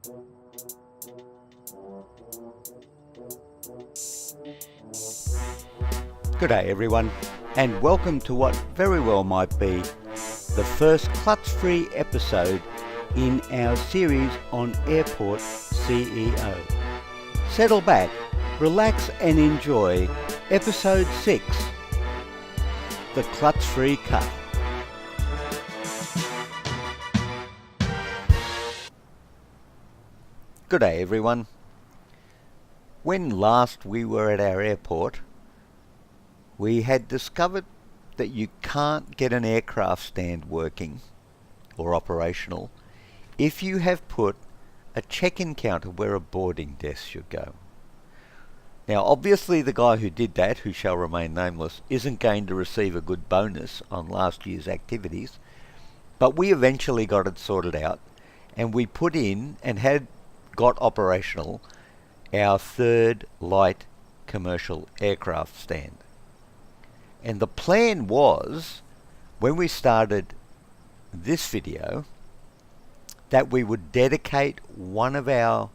Good day everyone, and welcome to what very well might be the first klutz-free episode in our series on Airport CEO. Settle back, relax and enjoy episode 6, the klutz-free cut. Good day everyone. When last we were at our airport, we had discovered that you can't get an aircraft stand working or operational if you have put a check-in counter where a boarding desk should go. Now obviously the guy who did that, who shall remain nameless, isn't going to receive a good bonus on last year's activities, but we eventually got it sorted out and we put in and had got operational our third light commercial aircraft stand. And the plan was, when we started this video, that we would dedicate one of our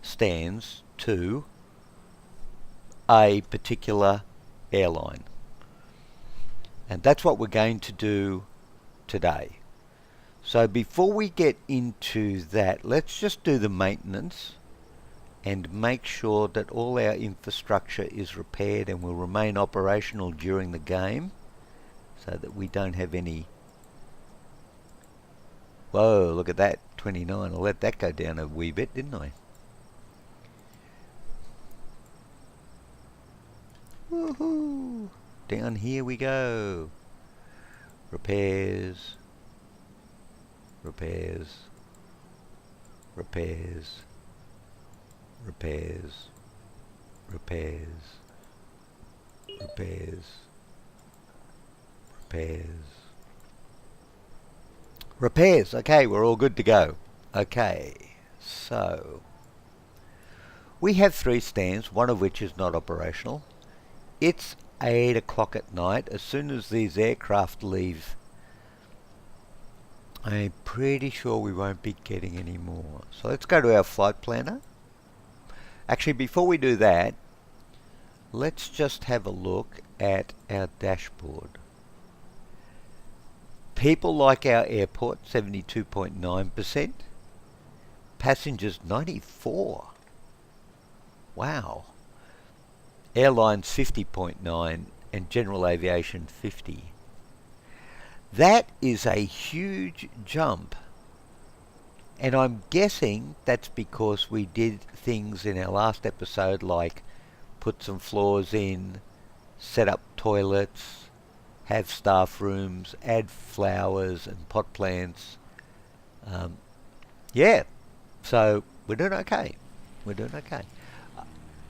stands to a particular airline. And that's what we're going to do today. So before we get into that, let's just do the maintenance and make sure that all our infrastructure is repaired and will remain operational during the game so that we don't have any... Whoa, look at that, 29. I let that go down a wee bit, didn't I? Woohoo! Down here we go. Repairs. Repairs. Repairs. Repairs, repairs, repairs, repairs, repairs. Okay, we're all good to go. Okay, so we have 3 stands, one of which is not operational. It's 8 o'clock at night. As soon as these aircraft leave, I'm pretty sure we won't be getting any more. So let's go to our flight planner. Actually, before we do that, let's just have a look at our dashboard. People like our airport, 72.9%. Passengers, 94%. Wow. Airlines, 50.9%, and general aviation, 50%. That is a huge jump. And I'm guessing that's because we did things in our last episode like put some floors in, set up toilets, have staff rooms, add flowers and pot plants. Yeah, so we're doing okay. We're doing okay.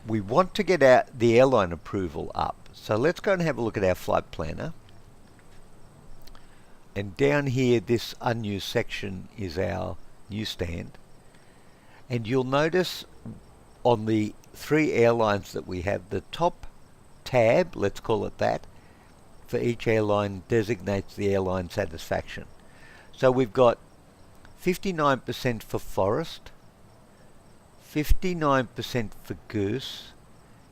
We want to get the airline approval up. So let's go and have a look at our flight planner. And down here, this unused section is our new stand, and you'll notice on the 3 airlines that we have, the top tab, let's call it that, for each airline designates the airline satisfaction. So we've got 59% for Forest, 59% for Goose,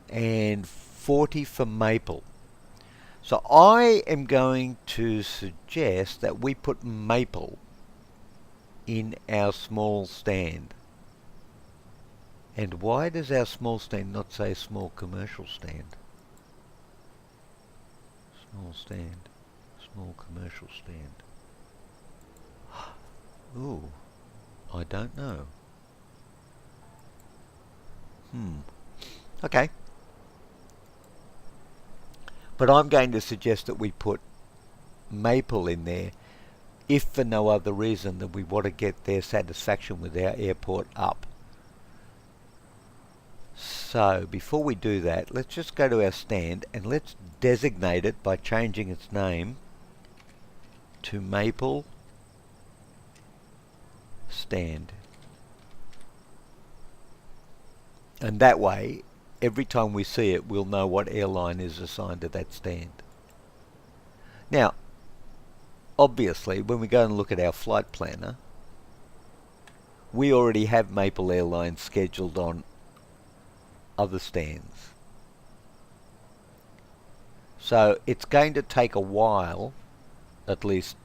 and 40% for Maple. So I am going to suggest that we put Maple in our small stand. And why does our small stand not say small commercial stand? Small stand, small commercial stand. Ooh, I don't know. Okay. But I'm going to suggest that we put Maple in there, if for no other reason than we want to get their satisfaction with our airport up. So before we do that, let's just go to our stand and let's designate it by changing its name to Maple Stand. And that way, every time we see it, we'll know what airline is assigned to that stand. Now, obviously, when we go and look at our flight planner, we already have Maple Airlines scheduled on other stands. So it's going to take a while, at least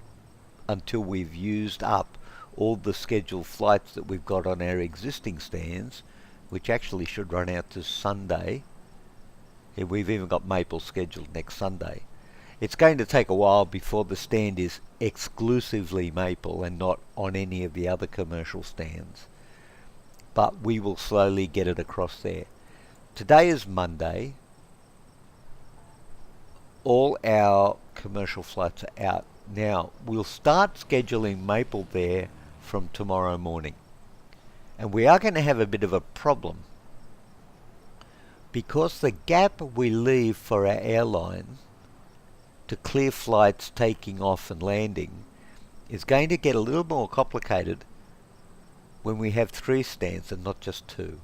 until we've used up all the scheduled flights that we've got on our existing stands, which actually should run out to Sunday. Yeah, we've even got Maple scheduled next Sunday. It's going to take a while before the stand is exclusively Maple and not on any of the other commercial stands. But we will slowly get it across there. Today is Monday. All our commercial flights are out. Now, we'll start scheduling Maple there from tomorrow morning. And we are going to have a bit of a problem, because the gap we leave for our airline to clear flights taking off and landing is going to get a little more complicated when we have 3 stands and not just 2.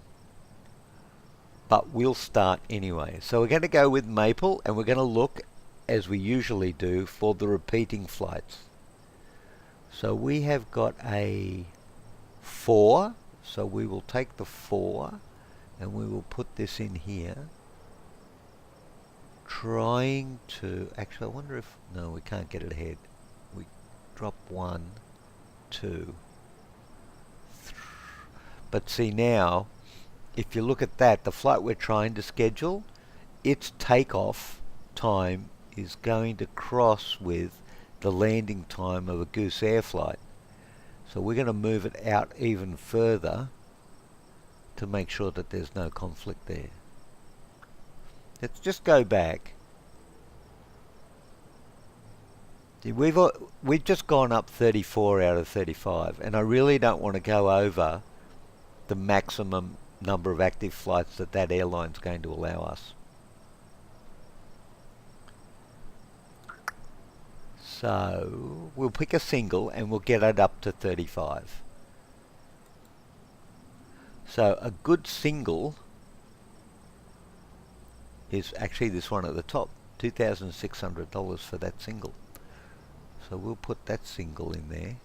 But we'll start anyway. So we're going to go with Maple, and we're going to look, as we usually do, for the repeating flights. So we have got a 4, so we will take the 4 and we will put this in here, trying to, actually I wonder if, no, we can't get it ahead. We drop 1, 2, 3. But see now, if you look at that, the flight we're trying to schedule, its takeoff time is going to cross with the landing time of a Goose Air flight. So we're going to move it out even further to make sure that there's no conflict there. Let's just go back. We've just gone up 34 out of 35, and I really don't want to go over the maximum number of active flights that that airline's going to allow us. So we'll pick a single and we'll get it up to 35. So a good single is actually this one at the top, $2,600 for that single. So we'll put that single in there,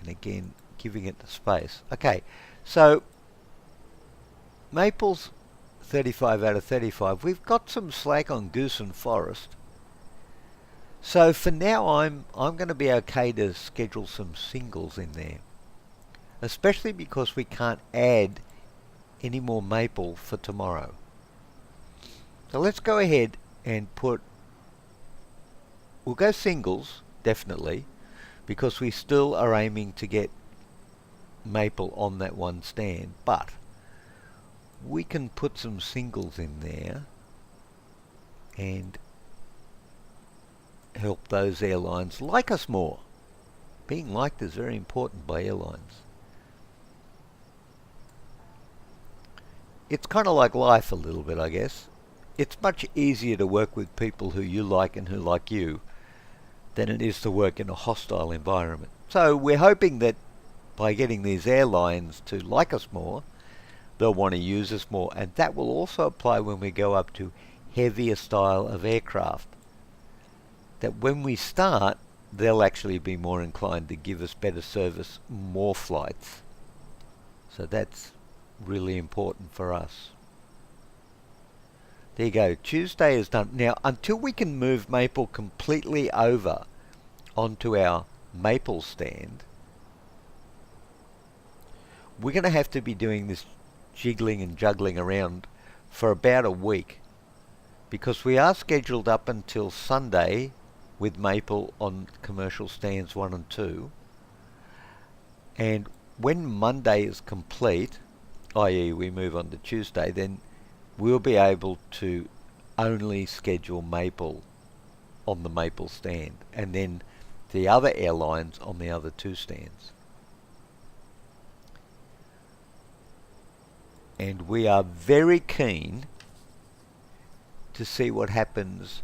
and again giving it the space. Okay, so Maple's 35 out of 35. We've got some slack on Goose and Forest. So for now I'm going to be okay to schedule some singles in there, especially because we can't add any more Maple for tomorrow. So let's go ahead and we'll go singles, definitely, because we still are aiming to get Maple on that one stand, but we can put some singles in there and help those airlines like us more. Being liked is very important by airlines. It's kind of like life a little bit, I guess. It's much easier to work with people who you like and who like you than it is to work in a hostile environment. So we're hoping that by getting these airlines to like us more, they'll want to use us more, and that will also apply when we go up to heavier style of aircraft. That when we start, they'll actually be more inclined to give us better service, more flights. So that's really important for us. There you go, Tuesday is done. Now, until we can move Maple completely over onto our Maple stand, we're going to have to be doing this jiggling and juggling around for about a week, because we are scheduled up until Sunday with Maple on commercial stands 1 and 2, and when Monday is complete, i.e. we move on to Tuesday, then we'll be able to only schedule Maple on the Maple stand, and then the other airlines on the other 2 stands. And we are very keen to see what happens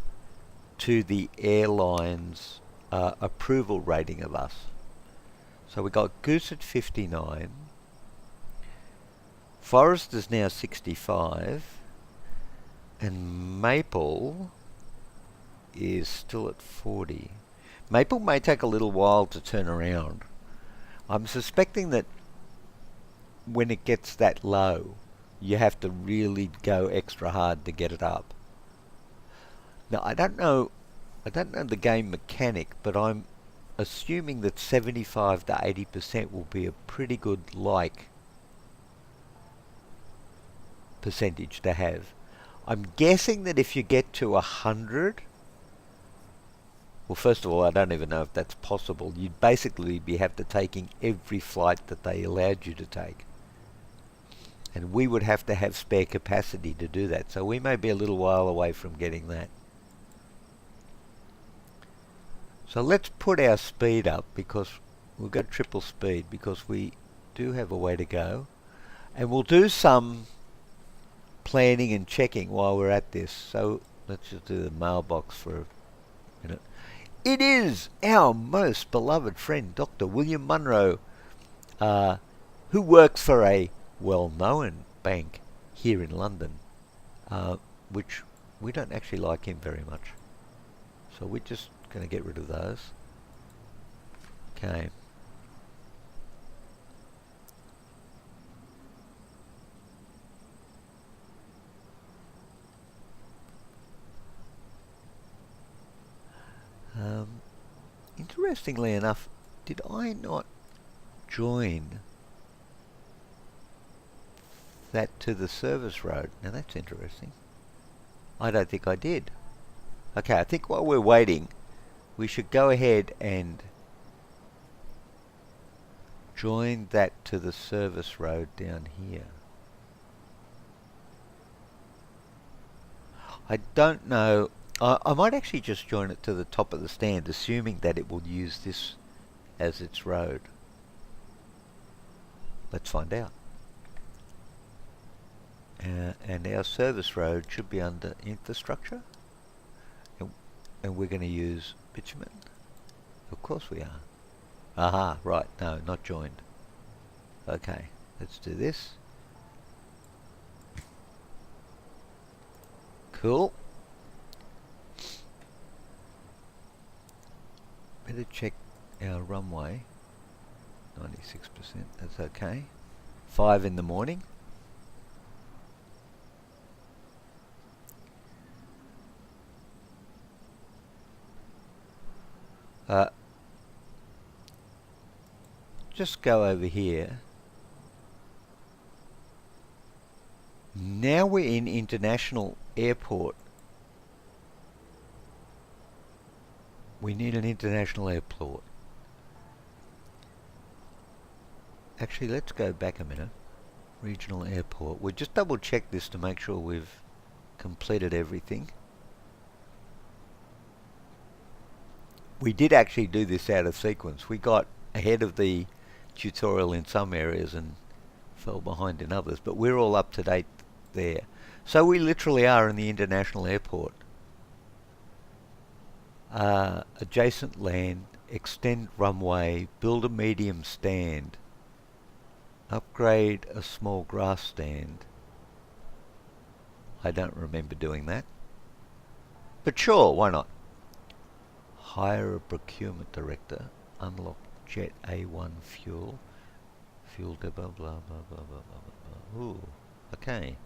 to the airline's approval rating of us. So we got Goose at 59, Forest is now 65, and Maple is still at 40. Maple may take a little while to turn around. I'm suspecting that when it gets that low, you have to really go extra hard to get it up. Now, I don't know the game mechanic, but I'm assuming that 75 to 80% will be a pretty good like percentage to have. I'm guessing that if you get to 100, well, first of all, I don't even know if that's possible. You'd basically have to taking every flight that they allowed you to take. And we would have to have spare capacity to do that. So we may be a little while away from getting that. So let's put our speed up, because we'll go triple speed, because we do have a way to go. And we'll do some planning and checking while we're at this. So let's just do the mailbox for a minute. It is our most beloved friend, Dr. William Munro, who works for a well-known bank here in London, which we don't actually like him very much. So we're just going to get rid of those. Okay. Interestingly enough, did I not join that to the service road? Now that's interesting. I don't think I did. Okay, I think while we're waiting, we should go ahead and join that to the service road down here. I don't know. I might actually just join it to the top of the stand, assuming that it will use this as its road. Let's find out. And our service road should be under infrastructure. And we're going to use bitumen. Of course we are. Aha, right. No, not joined. Okay, let's do this. Cool. Better check our runway. 96%, that's okay. 5 in the morning. Just go over here. Now we're in international airport. We need an international airport. Actually, let's go back a minute. Regional airport. We'll just double check this to make sure we've completed everything. We did actually do this out of sequence. We got ahead of the tutorial in some areas and fell behind in others, but we're all up to date there. So we literally are in the international airport. Adjacent land, extend runway, build a medium stand, upgrade a small grass stand. I don't remember doing that, but sure, why not? Hire a procurement director, unlock jet A1 fuel depot, blah blah blah blah blah blah. Ooh, okay.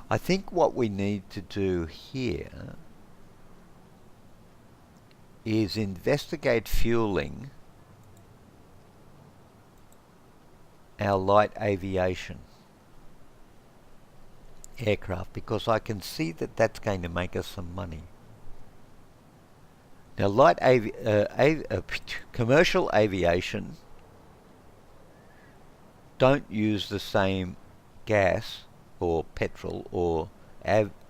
I think what we need to do here is investigate fueling our light aviation aircraft, because I can see that that's going to make us some money. Now, commercial aviation don't use the same gas or petrol or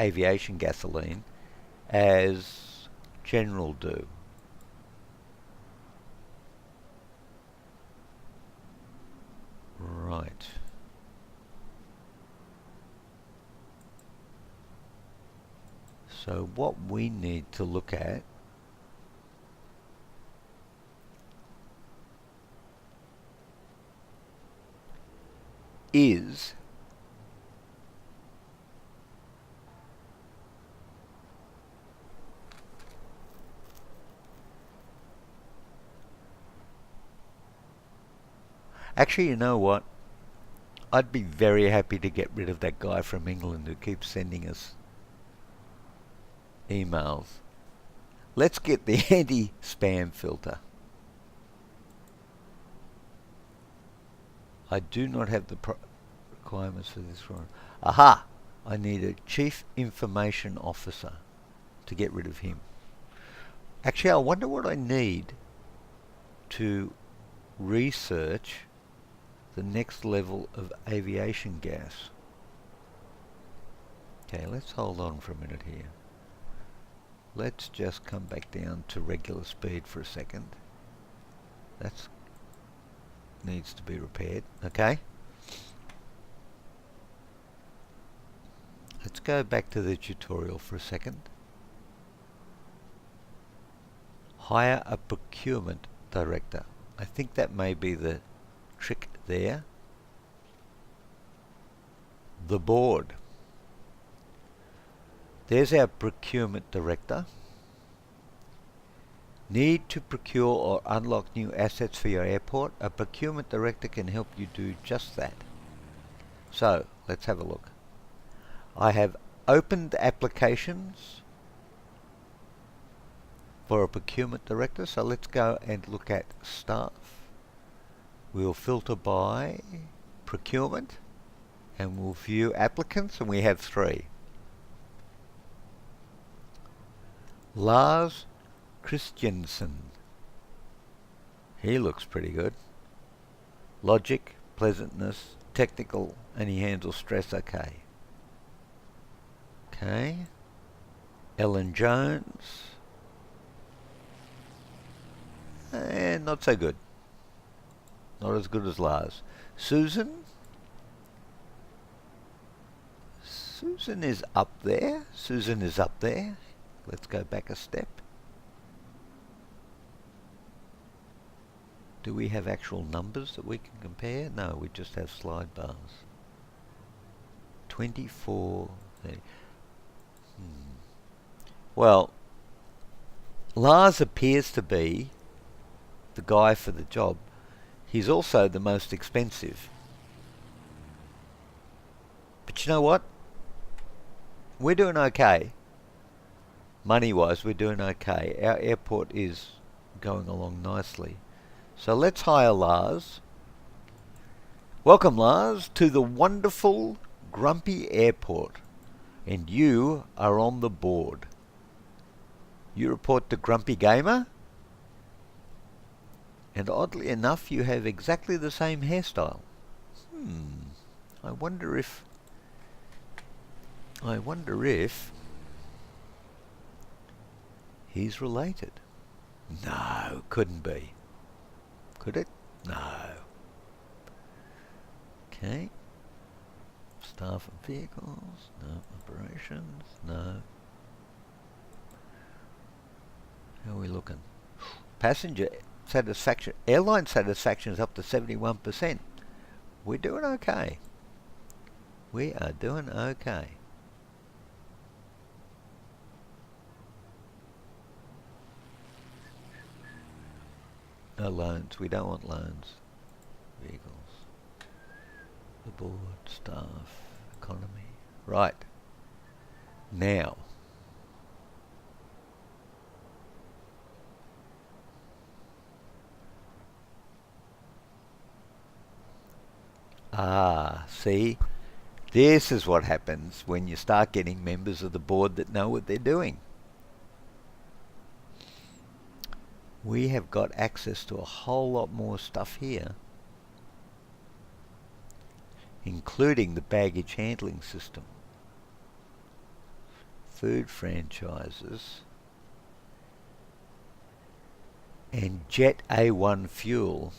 aviation gasoline as general do. Right. So what we need to look at is Actually, you know what? I'd be very happy to get rid of that guy from England who keeps sending us emails. Let's get the anti-spam filter. I do not have the requirements for this one. Aha! I need a Chief Information Officer to get rid of him. Actually, I wonder what I need to research the next level of aviation gas. Okay, let's hold on for a minute here. Let's just come back down to regular speed for a second. That's needs to be repaired. Okay. Let's go back to the tutorial for a second. Hire a procurement director. I think that may be the trick there. The board. There's our procurement director. Need to procure or unlock new assets for your airport? A procurement director can help you do just that. So, let's have a look. I have opened applications for a procurement director, so let's go and look at staff. We'll filter by procurement and we'll view applicants, and we have 3. Lars Christiansen. He looks pretty good. Logic, pleasantness, technical, and he handles stress okay. Okay. Ellen Jones. Not so good. Not as good as Lars. Susan. Susan is up there. Susan is up there. Let's go back a step. Do we have actual numbers that we can compare? No, we just have slide bars. 24. 30. Well, Lars appears to be the guy for the job. He's also the most expensive. But you know what? We're doing okay. Money-wise, we're doing okay. Our airport is going along nicely. So let's hire Lars. Welcome, Lars, to the wonderful Grumpy Airport. And you are on the board. You report to Grumpy Gamer. And oddly enough, you have exactly the same hairstyle. I wonder if he's related. No, couldn't be. Could it? No. Okay. Staff and vehicles. No. Operations. No. How are we looking? Passenger satisfaction. Airline satisfaction is up to 71%. We're doing okay. We are doing okay. No loans. We don't want loans. Vehicles. The board, staff, economy. Right. Now. See? This is what happens when you start getting members of the board that know what they're doing. We have got access to a whole lot more stuff here, including the baggage handling system, food franchises, and Jet A1 fuel.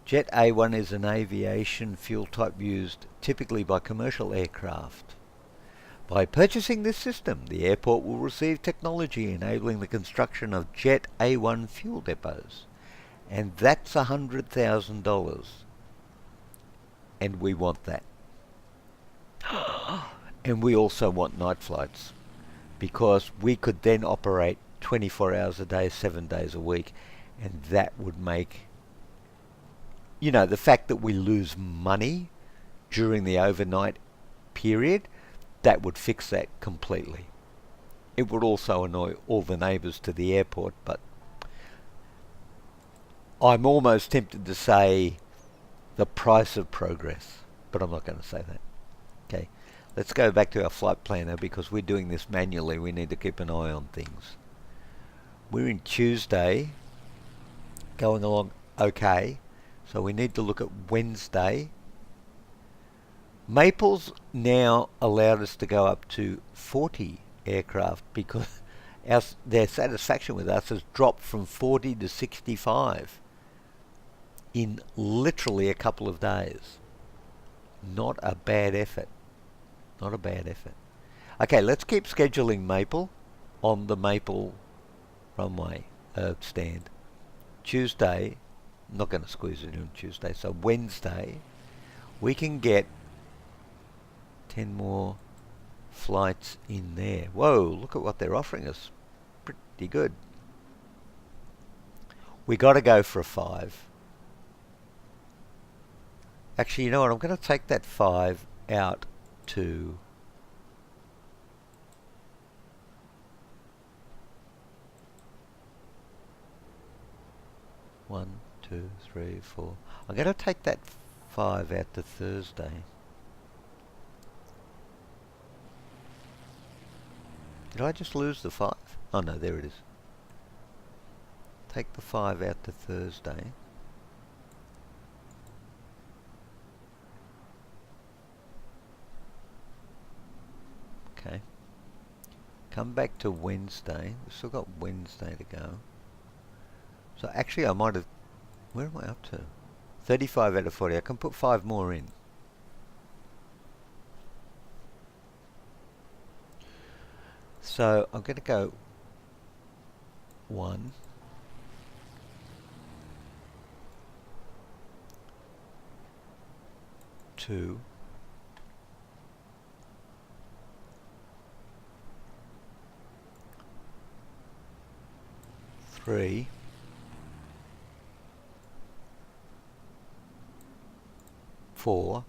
Jet A1 is an aviation fuel type used typically by commercial aircraft. By purchasing this system, the airport will receive technology enabling the construction of Jet A1 fuel depots. And that's $100,000. And we want that. And we also want night flights, because we could then operate 24 hours a day, 7 days a week, and that would make you know, the fact that we lose money during the overnight period, that would fix that completely. It would also annoy all the neighbours to the airport, but I'm almost tempted to say the price of progress, but I'm not going to say that. Okay, let's go back to our flight planner because we're doing this manually. We need to keep an eye on things. We're in Tuesday, going along okay, so we need to look at Wednesday. Maple's now allowed us to go up to 40 aircraft because their satisfaction with us has dropped from 40 to 65 in literally a couple of days. Not a bad effort. Not a bad effort. Okay, let's keep scheduling Maple on the Maple runway stand. Tuesday, I'm not going to squeeze it in Tuesday, so Wednesday, we can get 10 more flights in there. Whoa, look at what they're offering us. Pretty good. We got to go for a 5. Actually, you know what? I'm going to take that 5 out to one, 2, 3, 4. I'm going to take that 5 out to Thursday. Did I just lose the 5? Oh no, there it is. Take the 5 out to Thursday. Okay. Come back to Wednesday. We've still got Wednesday to go. So actually I might have... Where am I up to? 35 out of 40. I can put 5 more in. So I'm going to go 1, 2, 3, 4,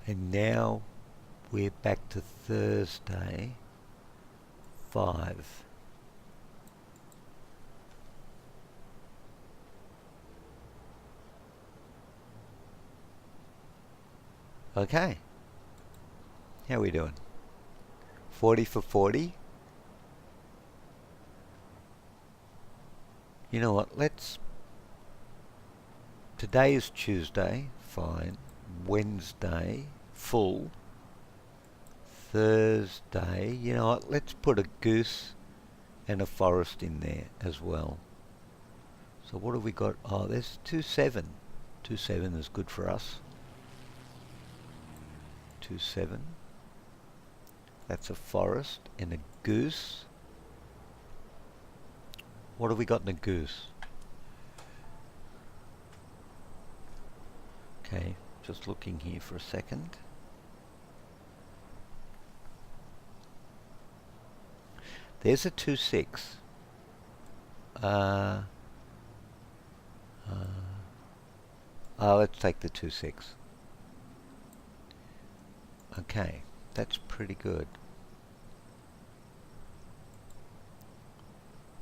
and now we're back to Thursday, 5. Okay. How are we doing? 40 for 40? You know what, today is Tuesday, fine. Wednesday, full. Thursday, you know what, let's put a goose and a forest in there as well. So what have we got? Oh, there's 2-7. 2-7 is good for us. 2-7. That's a forest and a goose. What have we got in a goose? Okay, just looking here for a second. There's a 2-6. Let's take the 2-6. Okay, that's pretty good.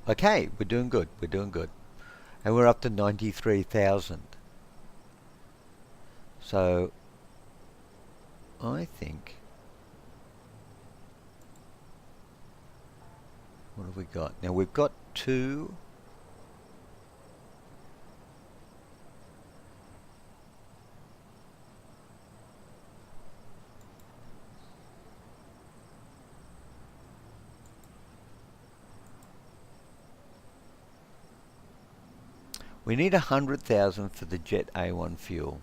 Okay, we're doing good. We're doing good. And we're up to 93,000. So, I think... What have we got? Now we've got 2... We need 100,000 for the Jet A1 fuel.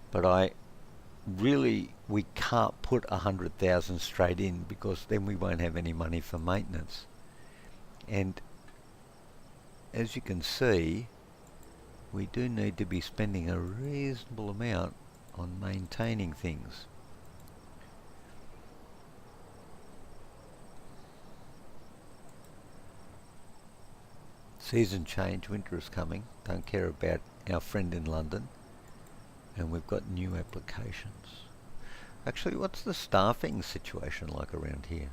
But we can't put 100,000 straight in because then we won't have any money for maintenance. And as you can see, we do need to be spending a reasonable amount on maintaining things. Season change, winter is coming. Don't care about our friend in London. And we've got new applications. Actually, what's the staffing situation like around here?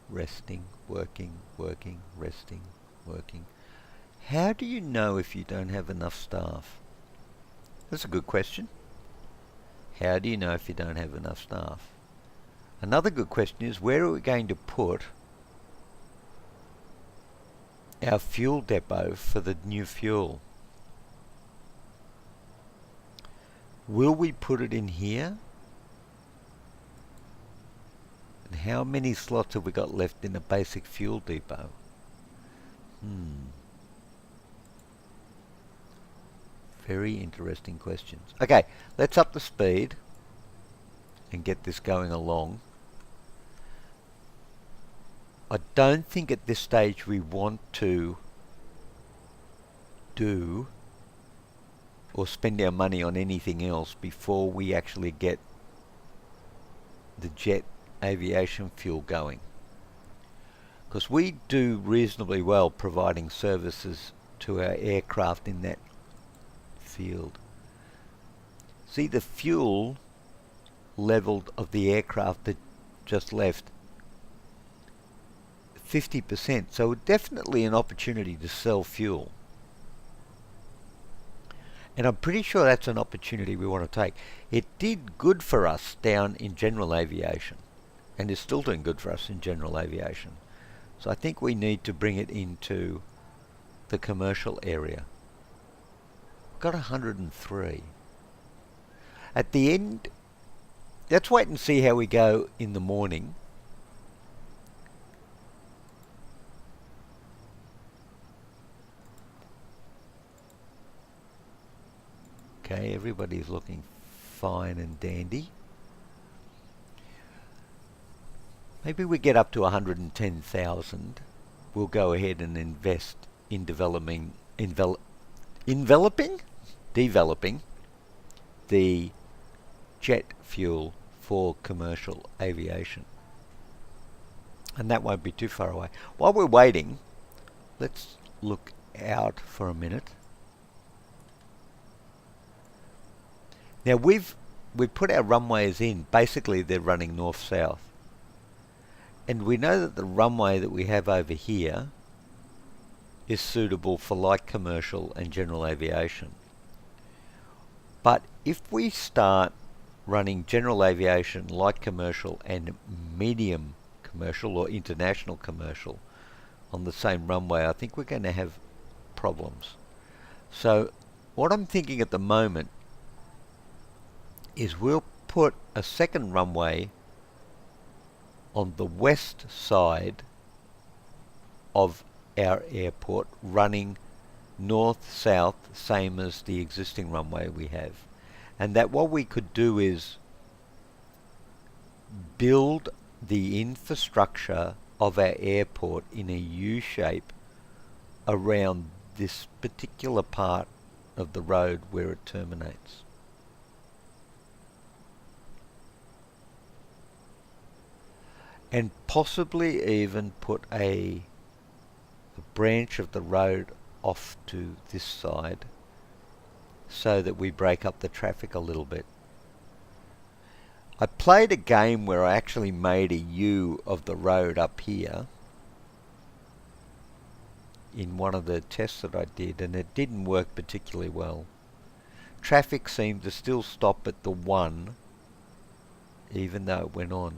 Resting, working, working, resting, working. How do you know if you don't have enough staff? That's a good question. How do you know if you don't have enough staff? Another good question is, where are we going to put our fuel depot for the new fuel? Will we put it in here? And how many slots have we got left in a basic fuel depot? Very interesting questions. Okay, let's up the speed and get this going along. I don't think at this stage we want to do or spend our money on anything else before we actually get the jet aviation fuel going. Because we do reasonably well providing services to our aircraft in that field. See the fuel level of the aircraft that just left, 50%, so definitely an opportunity to sell fuel. And I'm pretty sure that's an opportunity we want to take. It did good for us down in general aviation, and is still doing good for us in general aviation. So I think we need to bring it into the commercial area. Got 103. At the end, let's wait and see how we go in the morning. Okay, everybody's looking fine and dandy. Maybe we get up to 110,000. We'll go ahead and invest in developing the jet fuel for commercial aviation. And that won't be too far away. While we're waiting, let's look out for a minute. Now we've put our runways in. Basically they're running north-south. And we know that the runway that we have over here is suitable for light commercial and general aviation. But if we start running general aviation, light commercial and medium commercial or international commercial on the same runway, I think we're going to have problems. So what I'm thinking at the moment is we'll put a second runway on the west side of our airport, running north-south, same as the existing runway we have. And that what we could do is build the infrastructure of our airport in a U-shape around this particular part of the road where it terminates. And possibly even put a branch of the road off to this side so that we break up the traffic a little bit. I played a game where I actually made a U of the road up here in one of the tests that I did, and it didn't work particularly well. Traffic seemed to still stop at the 1 even though it went on.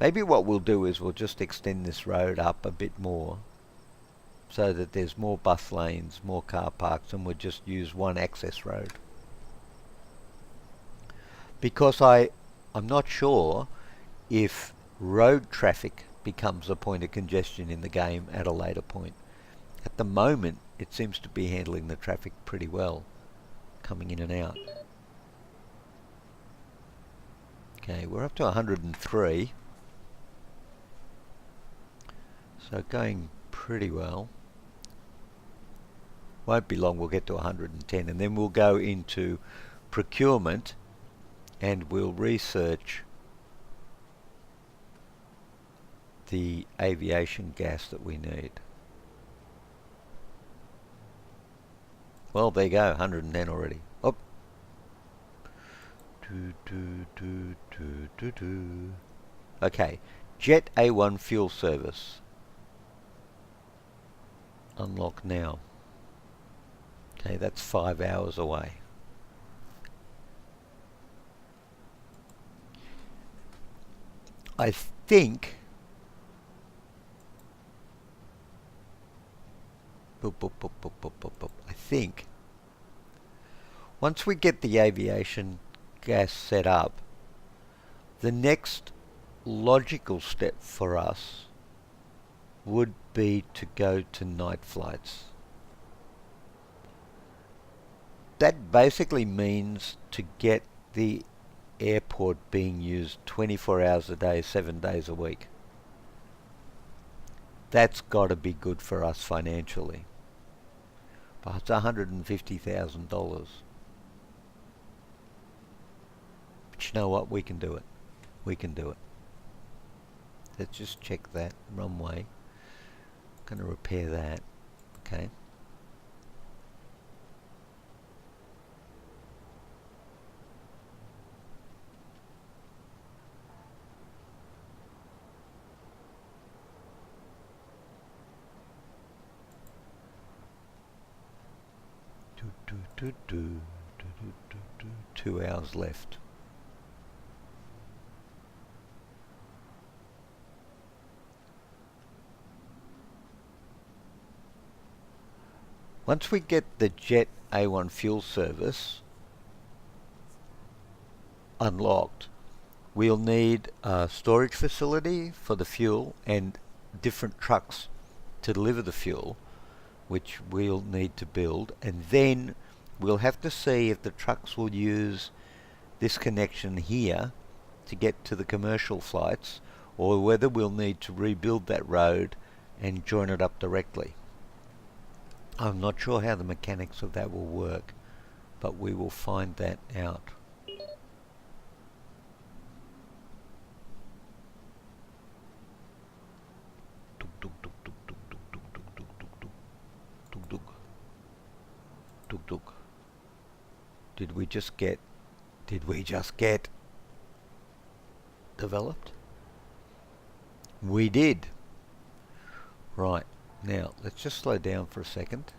Maybe what we'll do is we'll just extend this road up a bit more so that there's more bus lanes, more car parks, and we'll just use one access road. Because I'm not sure if road traffic becomes a point of congestion in the game at a later point. At the moment, it seems to be handling the traffic pretty well, coming in and out. Okay, we're up to 103. So going pretty well. Won't be long, we'll get to 110, and then we'll go into procurement and we'll research the aviation gas that we need. Well, there you go, 110 already. Oh. Okay, Jet A1 fuel service. Unlock now. Okay, that's 5 hours away. I think I think once we get the aviation gas set up, the next logical step for us would be to go to night flights. That basically means to get the airport being used 24 hours a day, 7 days a week. That's got to be good for us financially. But it's $150,000. But you know what? We can do it. We can do it. Let's just check that runway. Going to repair that. Okay. do, do, do, do, do, do. 2 hours left. Once we get the Jet A1 fuel service unlocked, we'll need a storage facility for the fuel and different trucks to deliver the fuel, which we'll need to build, and then we'll have to see if the trucks will use this connection here to get to the commercial flights, or whether we'll need to rebuild that road and join it up directly. I'm not sure how the mechanics of that will work, but we will find that out. Did we just get developed? We did. Right, now let's just slow down for a second.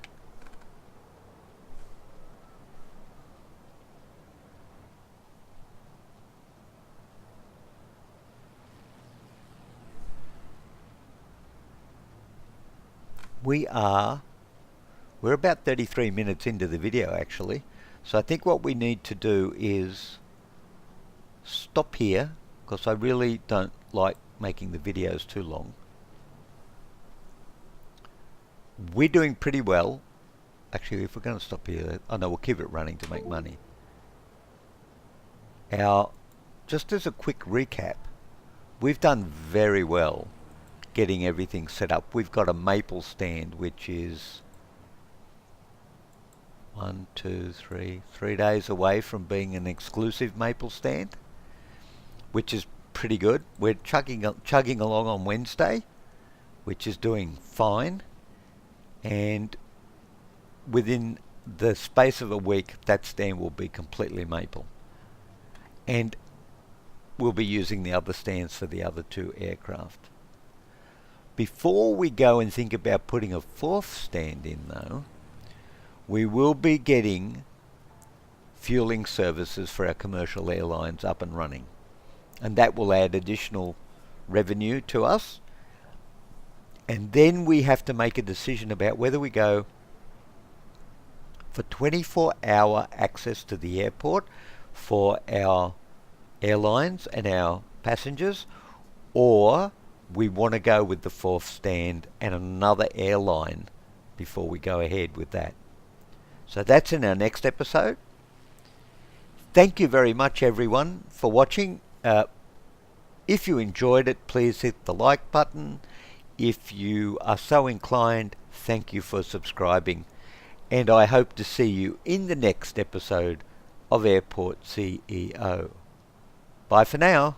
We're about 33 minutes into the video actually, so I think what we need to do is stop here, because I really don't like making the videos too long. We're doing pretty well. Actually, if we're going to stop here, oh no, we'll keep it running to make money. Just as a quick recap, we've done very well getting everything set up. We've got a maple stand, which is 3 days away from being an exclusive maple stand, which is pretty good. We're chugging along on Wednesday, which is doing fine, and within the space of a week that stand will be completely maple, and we'll be using the other stands for the other 2 aircraft. Before we go and think about putting a 4th stand in though, we will be getting fueling services for our commercial airlines up and running, and that will add additional revenue to us. And then we have to make a decision about whether we go for 24-hour access to the airport for our airlines and our passengers, or we want to go with the 4th stand and another airline before we go ahead with that. So that's in our next episode. Thank you very much everyone for watching. If you enjoyed it, please hit the like button. If you are so inclined, thank you for subscribing. And I hope to see you in the next episode of Airport CEO. Bye for now.